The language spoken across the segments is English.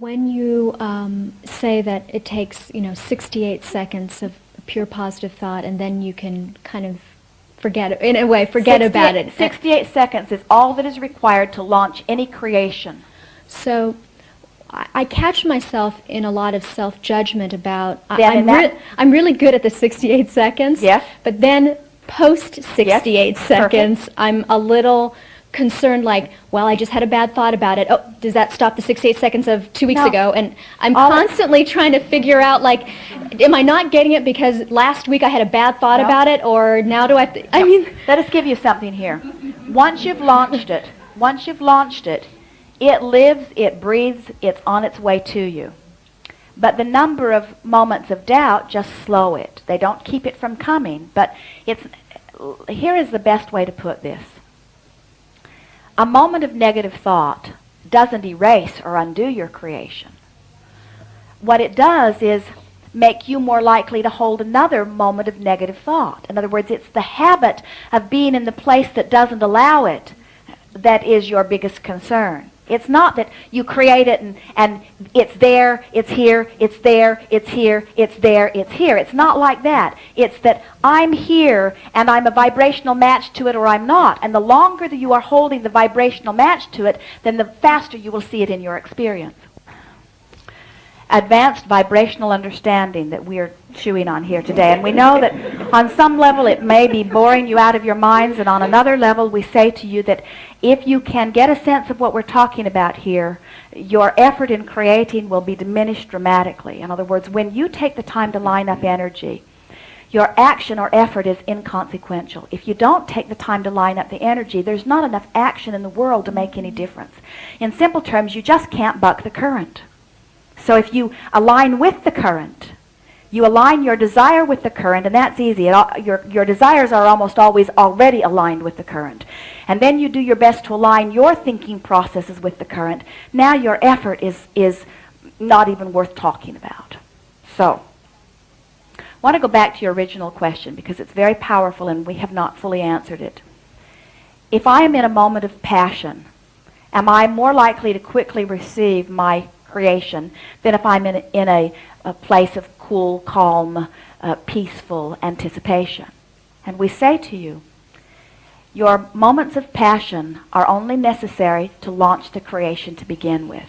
When you say that it takes, 68 seconds of pure positive thought, and then you can kind of forget about it. 68 seconds is all that is required to launch any creation. So I catch myself in a lot of self-judgment about, I'm really good at the 68 seconds, yes. But then post 68 seconds, perfect. I'm a little concerned, like, well, I just had a bad thought about it. Oh, does that stop the 68 seconds of 2 weeks ago? And I'm constantly trying to figure out, like, am I not getting it because last week I had a bad thought about it, or now do I have to, I mean... Let us give you something here. Once you've launched it, it lives, it breathes, it's on its way to you. But the number of moments of doubt just slow it. They don't keep it from coming, but here is the best way to put this. A moment of negative thought doesn't erase or undo your creation. What it does is make you more likely to hold another moment of negative thought. In other words, it's the habit of being in the place that doesn't allow it that is your biggest concern. It's not that you create it and it's there, it's here, it's there, it's here, it's there, it's here. It's not like that. It's that I'm here and I'm a vibrational match to it, or I'm not. And the longer that you are holding the vibrational match to it, then the faster you will see it in your experience. Advanced vibrational understanding that we are chewing on here today. And we know that on some level it may be boring you out of your minds, and on another level we say to you that if you can get a sense of what we're talking about here, your effort in creating will be diminished dramatically. In other words, when you take the time to line up energy, your action or effort is inconsequential. If you don't take the time to line up the energy, there's not enough action in the world to make any difference. In simple terms, you just can't buck the current. So if you align with the current, you align your desire with the current, and that's easy. Your desires are almost always already aligned with the current. And then you do your best to align your thinking processes with the current. Now your effort is not even worth talking about. So, I want to go back to your original question because it's very powerful and we have not fully answered it. If I am in a moment of passion, am I more likely to quickly receive my creation than if I'm in a place of cool, calm, peaceful anticipation? And we say to you, your moments of passion are only necessary to launch the creation to begin with.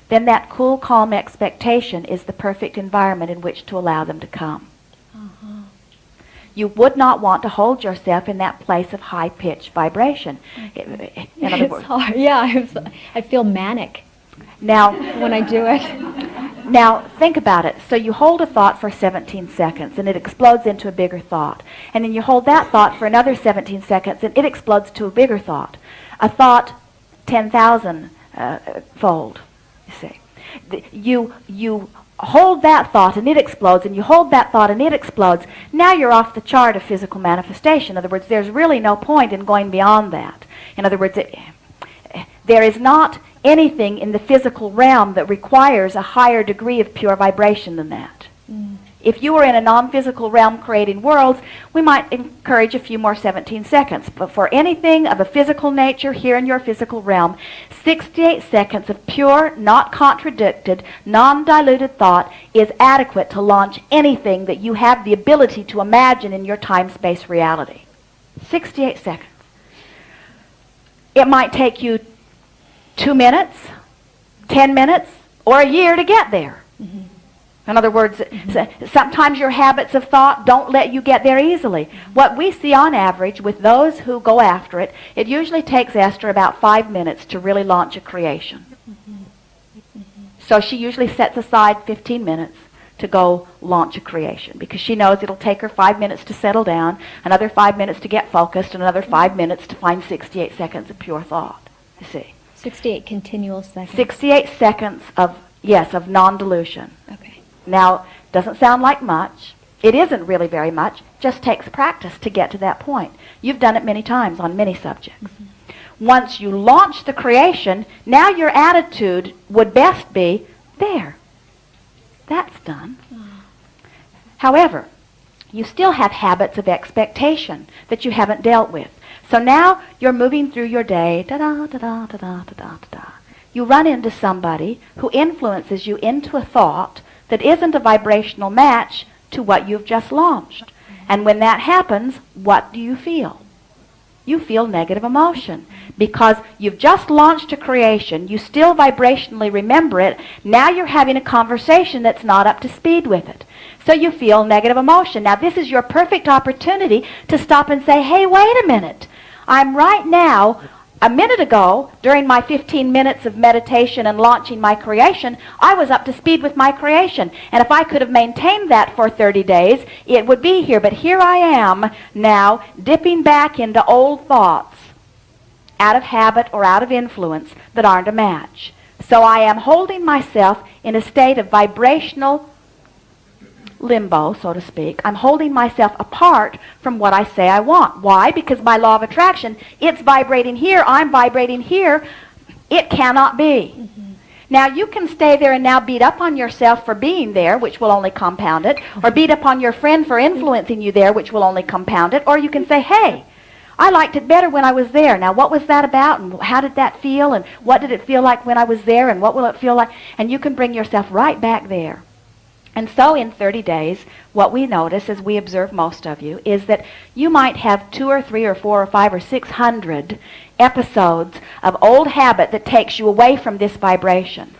Then that cool, calm expectation is the perfect environment in which to allow them to come. You would not want to hold yourself in that place of high-pitched vibration. In other words, hard. Yeah, I feel manic. Now, when I do it. Now, think about it. So you hold a thought for 17 seconds, and it explodes into a bigger thought. And then you hold that thought for another 17 seconds, and it explodes to a bigger thought. A thought 10,000 fold, you see. You hold that thought, and it explodes, and you hold that thought, and it explodes. Now you're off the chart of physical manifestation. In other words, there's really no point in going beyond that. In other words, there is not anything in the physical realm that requires a higher degree of pure vibration than that. If you were in a non-physical realm creating worlds, we might encourage a few more 17 seconds. But for anything of a physical nature here in your physical realm, 68 seconds of pure, not contradicted, non-diluted thought is adequate to launch anything that you have the ability to imagine in your time-space reality. 68 seconds. It might take you 2 minutes, 10 minutes, or a year to get there. In other words, sometimes your habits of thought don't let you get there easily. What we see on average with those who go after it, it usually takes Esther about 5 minutes to really launch a creation. So she usually sets aside 15 minutes to go launch a creation because she knows it'll take her 5 minutes to settle down, another 5 minutes to get focused, and another 5 minutes to find 68 seconds of pure thought. You see. 68 continual seconds. 68 seconds of non-dilution. Okay. Now, doesn't sound like much. It isn't really very much. Just takes practice to get to that point. You've done it many times on many subjects. Once you launch the creation, now your attitude would best be, there. That's done. However, you still have habits of expectation that you haven't dealt with. So now you're moving through your day, da-da, da-da, da-da, da-da, da-da. you run into somebody who influences you into a thought that isn't a vibrational match to what you've just launched. And when that happens, what do you feel? You feel negative emotion because you've just launched a creation. You still vibrationally remember it. Now you're having a conversation that's not up to speed with it. So you feel negative emotion. Now this is your perfect opportunity to stop and say, hey, wait a minute. I'm right now, a minute ago, during my 15 minutes of meditation and launching my creation, I was up to speed with my creation. And if I could have maintained that for 30 days, it would be here. But here I am now dipping back into old thoughts out of habit or out of influence that aren't a match. So I am holding myself in a state of vibrational limbo, so to speak. I'm holding myself apart from what I say I want. Why? Because by law of attraction, it's vibrating here, I'm vibrating here. It cannot be. Mm-hmm. Now you can stay there and now beat up on yourself for being there, which will only compound it, or beat up on your friend for influencing you there, which will only compound it, or you can say, hey, I liked it better when I was there. Now what was that about, and how did that feel, and what did it feel like when I was there, and what will it feel like? And you can bring yourself right back there. And so in 30 days, what we notice, as we observe most of you, is that you might have 2 or 3 or 4 or 5 or 600 episodes of old habit that takes you away from this vibration.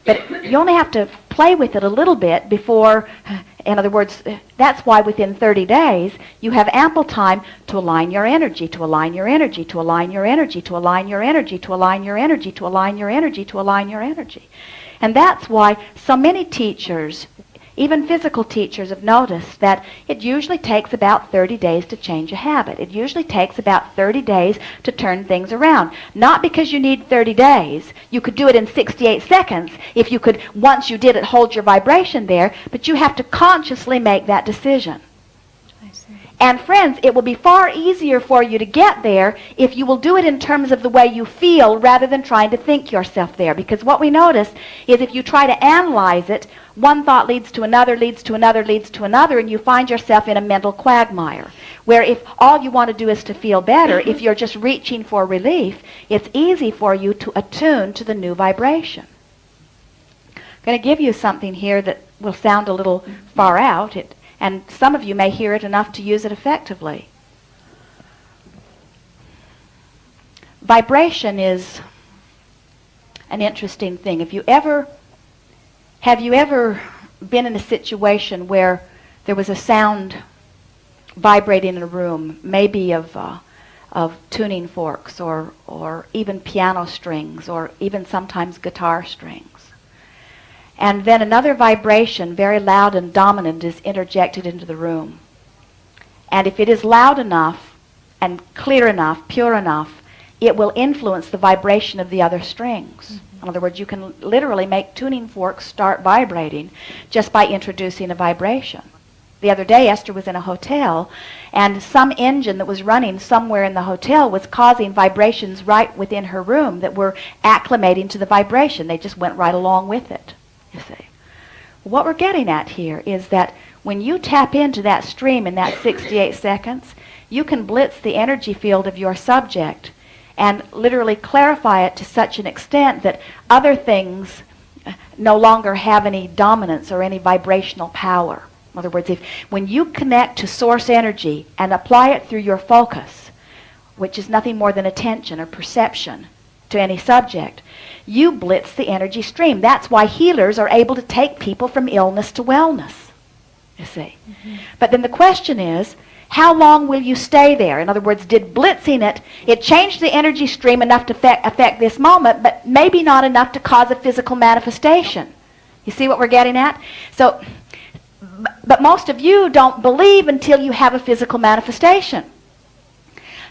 But you only have to play with it a little bit before, in other words, that's why within 30 days, you have ample time to align your energy, to align your energy, to align your energy, to align your energy, to align your energy, to align your energy, to align your energy. And that's why so many teachers, even physical teachers, have noticed that it usually takes about 30 days to change a habit. It usually takes about 30 days to turn things around. Not because you need 30 days. You could do it in 68 seconds if you could, once you did it, hold your vibration there, but you have to consciously make that decision. And friends, it will be far easier for you to get there if you will do it in terms of the way you feel rather than trying to think yourself there. Because what we notice is if you try to analyze it, one thought leads to another, leads to another, leads to another, and you find yourself in a mental quagmire. Where if all you want to do is to feel better, if you're just reaching for relief, it's easy for you to attune to the new vibration. I'm going to give you something here that will sound a little far out. And some of you may hear it enough to use it effectively. Vibration is an interesting thing. Have you ever been in a situation where there was a sound vibrating in a room, maybe of tuning forks or even piano strings or even sometimes guitar strings? And then another vibration, very loud and dominant, is interjected into the room. And if it is loud enough and clear enough, pure enough, it will influence the vibration of the other strings. Mm-hmm. In other words, you can literally make tuning forks start vibrating just by introducing a vibration. The other day, Esther was in a hotel, and some engine that was running somewhere in the hotel was causing vibrations right within her room that were acclimating to the vibration. They just went right along with it. You see. What we're getting at here is that when you tap into that stream in that 68 seconds, you can blitz the energy field of your subject and literally clarify it to such an extent that other things no longer have any dominance or any vibrational power. In other words, when you connect to source energy and apply it through your focus, which is nothing more than attention or perception to any subject, you blitz the energy stream. That's why healers are able to take people from illness to wellness, you see. Mm-hmm. But then the question is, how long will you stay there? In other words, did blitzing it changed the energy stream enough to affect this moment, but maybe not enough to cause a physical manifestation? You see what we're getting at? So, but most of you don't believe until you have a physical manifestation.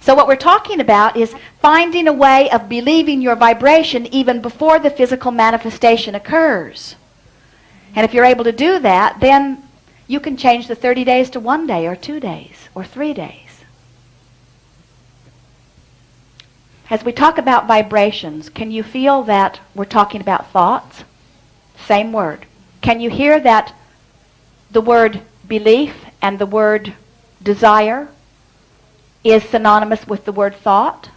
So what we're talking about is finding a way of believing your vibration even before the physical manifestation occurs. And if you're able to do that, then you can change the 30 days to 1 day or 2 days or 3 days. As we talk about vibrations, can you feel that we're talking about thoughts? Same word. Can you hear that the word belief and the word desire is synonymous with the word thought?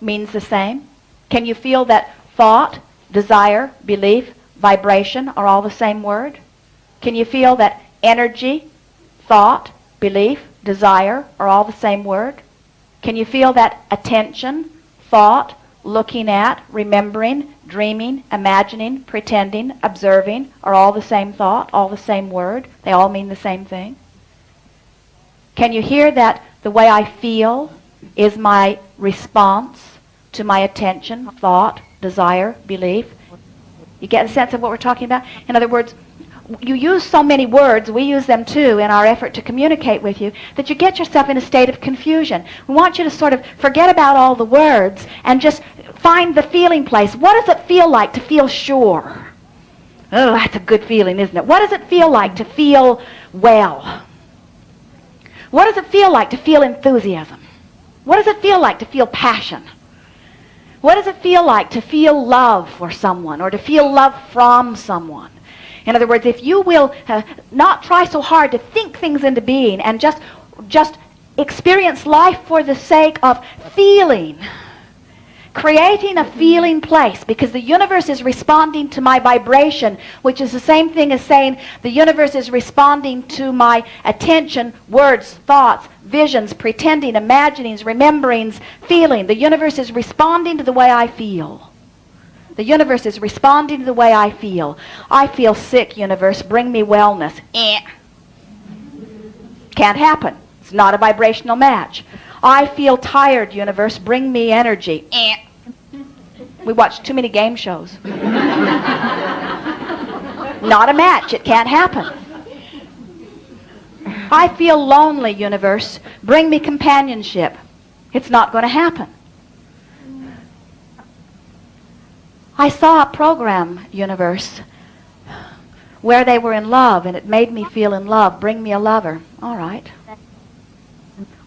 Means the same? Can you feel that thought, desire, belief, vibration are all the same word? Can you feel that energy, thought, belief, desire are all the same word? Can you feel that attention, thought, looking at, remembering, dreaming, imagining, pretending, observing are all the same thought, all the same word? They all mean the same thing. Can you hear that the way I feel is my response to my attention, thought, desire, belief? You get a sense of what we're talking about? In other words, you use so many words, we use them too in our effort to communicate with you, that you get yourself in a state of confusion. We want you to sort of forget about all the words and just find the feeling place. What does it feel like to feel sure? Oh, that's a good feeling, isn't it? What does it feel like to feel well? What does it feel like to feel enthusiasm? What does it feel like to feel passion? What does it feel like to feel love for someone or to feel love from someone? In other words, if you will not try so hard to think things into being and just experience life for the sake of feeling, creating a feeling place, because the universe is responding to my vibration, which is the same thing as saying the universe is responding to my attention, words, thoughts, visions, pretending, imaginings, rememberings, feeling. The universe is responding to the way I feel. The universe is responding to the way I feel. I feel sick, universe. Bring me wellness. Can't happen. It's not a vibrational match. I feel tired, universe. Bring me energy. We watch too many game shows. Not a match. It can't happen. I feel lonely, universe. Bring me companionship. It's not going to happen. I saw a program, universe, where they were in love, and it made me feel in love. Bring me a lover. All right.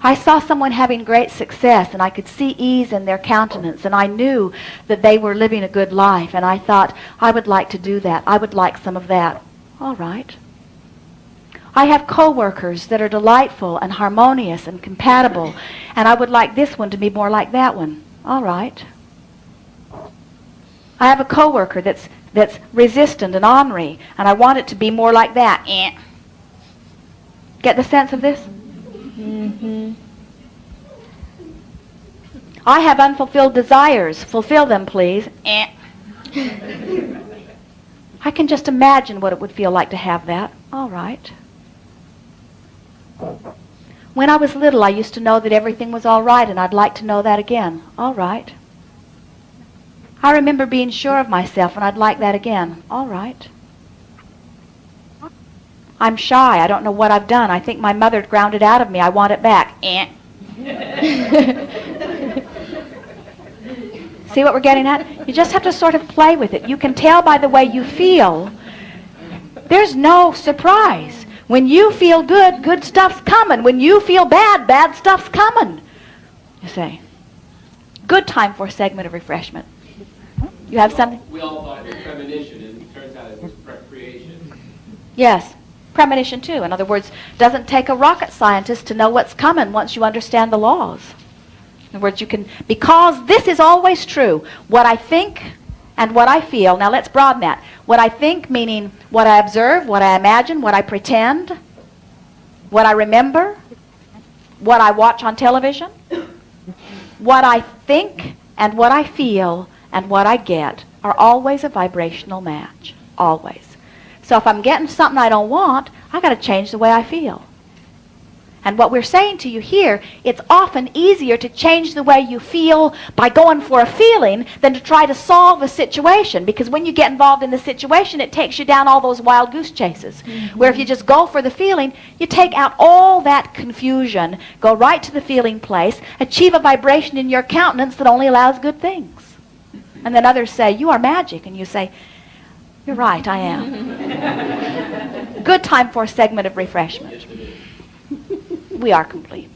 I saw someone having great success, and I could see ease in their countenance, and I knew that they were living a good life, and I thought, I would like to do that. I would like some of that. All right. I have co-workers that are delightful and harmonious and compatible, and I would like this one to be more like that one. All right. I have a coworker that's resistant and ornery, and I want it to be more like that. Get the sense of this? Mm-hmm. I have unfulfilled desires. Fulfill them, please. I can just imagine what it would feel like to have that. All right. When I was little, I used to know that everything was all right, and I'd like to know that again. All right. I remember being sure of myself, and I'd like that again. All right. I'm shy. I don't know what I've done. I think my mother ground it out of me. I want it back. See what we're getting at? You just have to sort of play with it. You can tell by the way you feel. There's no surprise. When you feel good, good stuff's coming. When you feel bad, bad stuff's coming. You say. Good time for a segment of refreshment. You have something? We all thought it was premonition, and it turns out it was creation. Yes, premonition too. In other words, doesn't take a rocket scientist to know what's coming once you understand the laws. In other words, you can, because this is always true, what I think and what I feel. Now let's broaden that. What I think meaning what I observe, what I imagine, what I pretend, what I remember, what I watch on television. What I think and what I feel and what I get are always a vibrational match. Always. So if I'm getting something I don't want, I've got to change the way I feel. And what we're saying to you here, it's often easier to change the way you feel by going for a feeling than to try to solve a situation. Because when you get involved in the situation, it takes you down all those wild goose chases. Mm-hmm. Where if you just go for the feeling, you take out all that confusion, go right to the feeling place, achieve a vibration in your countenance that only allows good things. And then others say, you are magic. And you say, you're right, I am. Good time for a segment of refreshment. We are complete.